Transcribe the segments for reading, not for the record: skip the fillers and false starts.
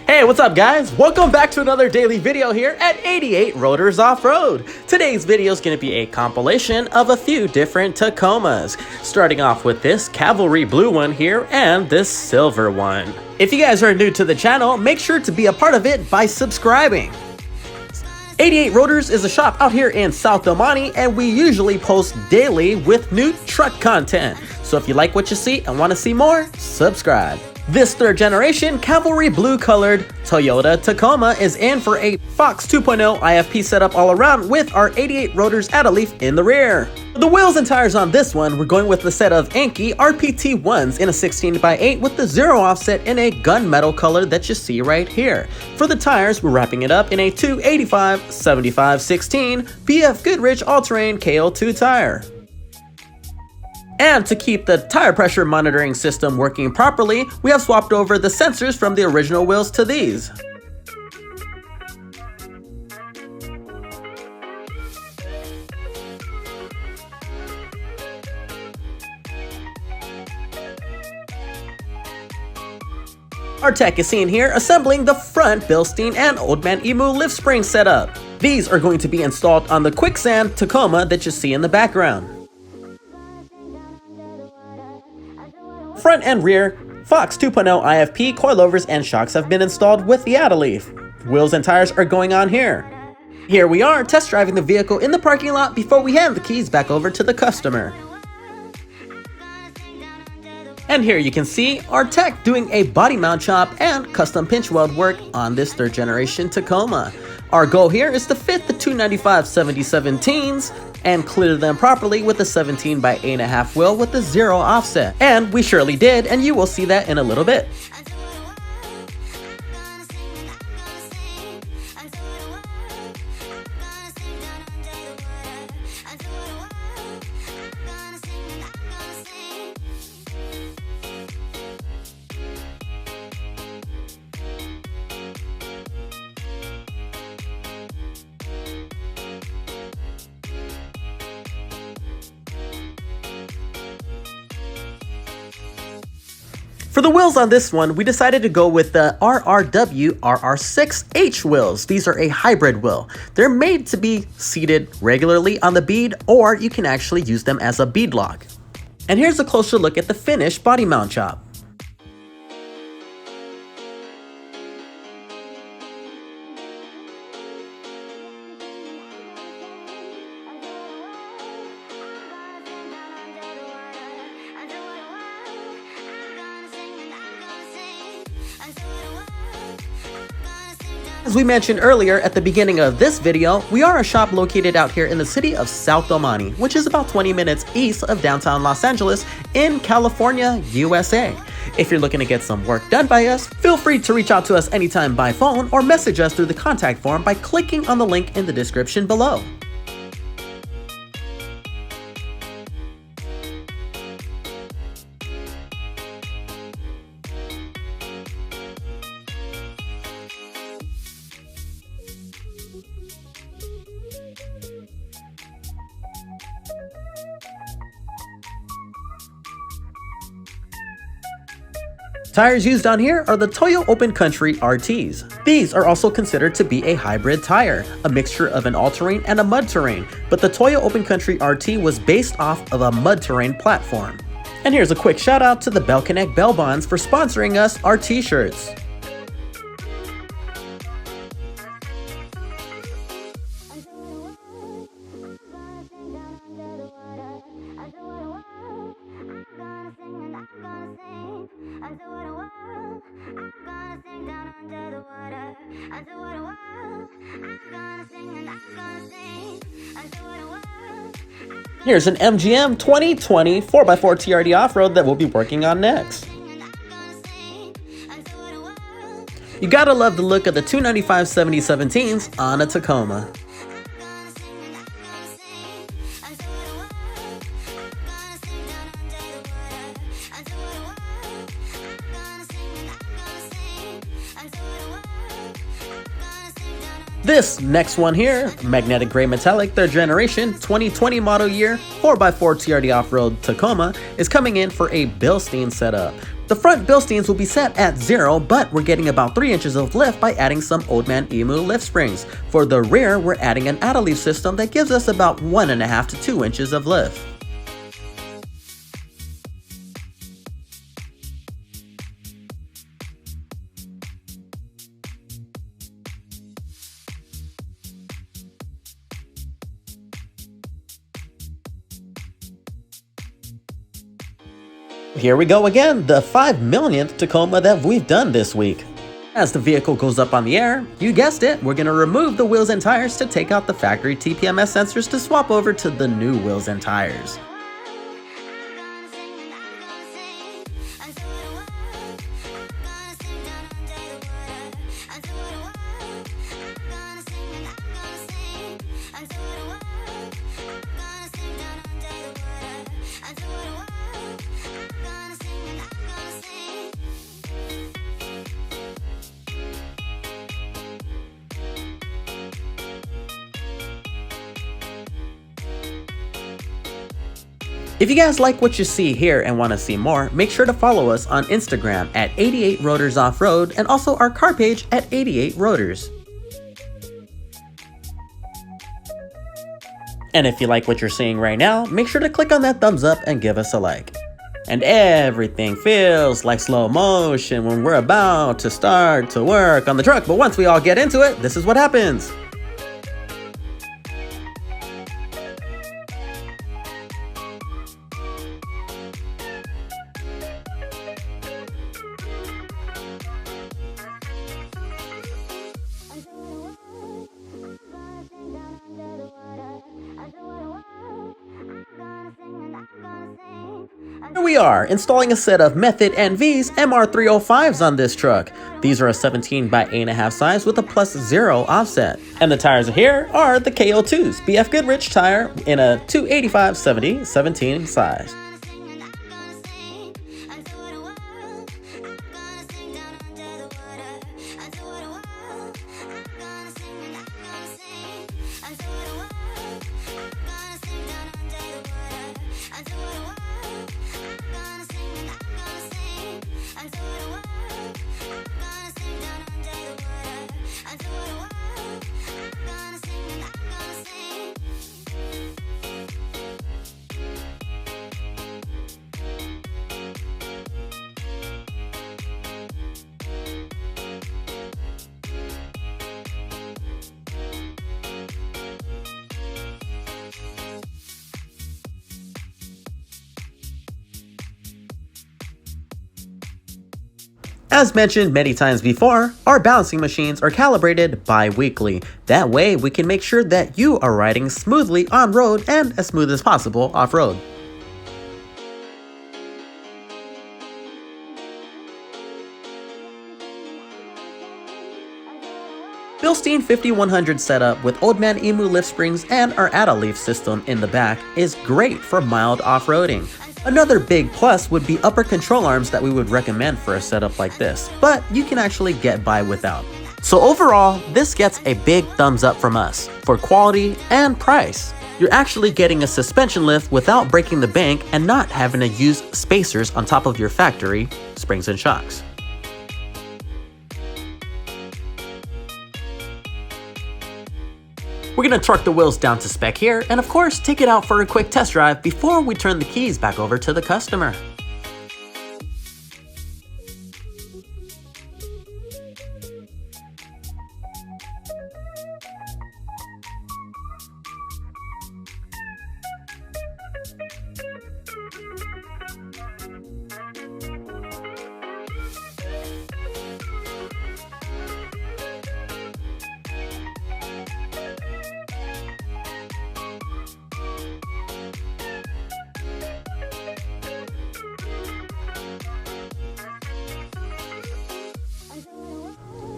Hey, what's up guys? Welcome back to another daily video here at 88Rotors Offroad. Today's video is going to be a compilation of a few different Tacomas, starting off with this cavalry blue one here and this silver one. If you guys are new to the channel, make sure to be a part of it by subscribing. 88Rotors is a shop out here in South El Monte, and we usually post daily with new truck content. So if you like what you see and want to see more, subscribe. This third generation cavalry blue colored Toyota Tacoma is in for a Fox 2.0 IFP setup all around with our 88Rotors editF in the rear. For the wheels and tires on this one, we're going with the set of Anki RPT 1s in a 16x8 with the zero offset in a gunmetal color that you see right here. For the tires, we're wrapping it up in a 285/75/16 BF Goodrich all-terrain KO2 tire. And to keep the tire pressure monitoring system working properly, we have swapped over the sensors from the original wheels to these. Our tech is seen here assembling the front BILSTEIN and Old Man Emu lift spring setup. These are going to be installed on the Quicksand Tacoma that you see in the background. Front and rear, Fox 2.0 IFP, coilovers, and shocks have been installed with the editF. Wheels and tires are going on here. Here we are test driving the vehicle in the parking lot before we hand the keys back over to the customer. And here you can see our tech doing a body mount chop and custom pinch weld work on this third generation Tacoma. Our goal here is to fit the 295/70/17s and clear them properly with a 17x8.5 wheel with the zero offset. And we surely did, and you will see that in a little bit. For the wheels on this one, we decided to go with the RRW RR6H wheels. These are a hybrid wheel. They're made to be seated regularly on the bead, or you can actually use them as a bead lock. And here's a closer look at the finished body mount chop. As we mentioned earlier at the beginning of this video, we are a shop located out here in the city of South El Monte, which is about 20 minutes east of downtown Los Angeles in California, USA. If you're looking to get some work done by us, feel free to reach out to us anytime by phone or message us through the contact form by clicking on the link in the description below. Tires used on here are the Toyo Open Country RTs. These are also considered to be a hybrid tire, a mixture of an all-terrain and a mud terrain, but the Toyo Open Country RT was based off of a mud terrain platform. And here's a quick shout out to the Bell Connect Bell Bonds for sponsoring us our t-shirts. Here's an MGM 2020 4x4 TRD Off-Road that we'll be working on next. You gotta love the look of the 295/70/17s on a Tacoma. This next one here, magnetic gray metallic 3rd generation 2020 model year 4x4 TRD Off-Road Tacoma, is coming in for a BILSTEIN setup. The front Bilsteins will be set at 0, but we're getting about 3 inches of lift by adding some Old Man Emu lift springs. For the rear, we're adding an editF system that gives us about 1.5 to 2 inches of lift. Here we go again, the 5 millionth Tacoma that we've done this week. As the vehicle goes up on the air, you guessed it, we're going to remove the wheels and tires to take out the factory TPMS sensors to swap over to the new wheels and tires. If you guys like what you see here and want to see more, make sure to follow us on Instagram at 88Rotors Offroad and also our car page at 88Rotors. And if you like what you're seeing right now, make sure to click on that thumbs up and give us a like. And everything feels like slow motion when we're about to start to work on the truck, but once we all get into it, this is what happens. Here we are, installing a set of Method NV's MR305s on this truck. These are a 17 by 8.5 size with a +0 offset. And the tires here are the KO2s, BF Goodrich tire in a 285/70/17 size. As mentioned many times before, our balancing machines are calibrated bi-weekly. That way we can make sure that you are riding smoothly on road and as smooth as possible off-road. Bilstein 5100 setup with Old Man Emu lift springs and our editF system in the back is great for mild off-roading. Another big plus would be upper control arms that we would recommend for a setup like this, but you can actually get by without. So overall, this gets a big thumbs up from us for quality and price. You're actually getting a suspension lift without breaking the bank and not having to use spacers on top of your factory springs and shocks. We're gonna torque the wheels down to spec here, and of course, take it out for a quick test drive before we turn the keys back over to the customer.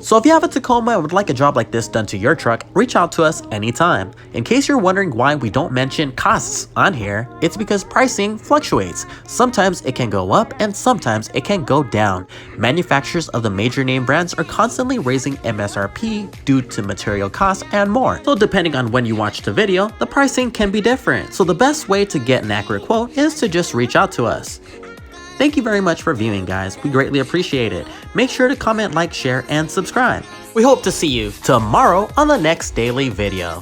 So if you have a Tacoma and would like a job like this done to your truck, reach out to us anytime. In case you're wondering why we don't mention costs on here, it's because pricing fluctuates. Sometimes it can go up and sometimes it can go down. Manufacturers of the major name brands are constantly raising MSRP due to material costs and more. So depending on when you watch the video, the pricing can be different. So the best way to get an accurate quote is to just reach out to us. Thank you very much for viewing, guys. We greatly appreciate it. Make sure to comment, like, share, and subscribe. We hope to see you tomorrow on the next daily video.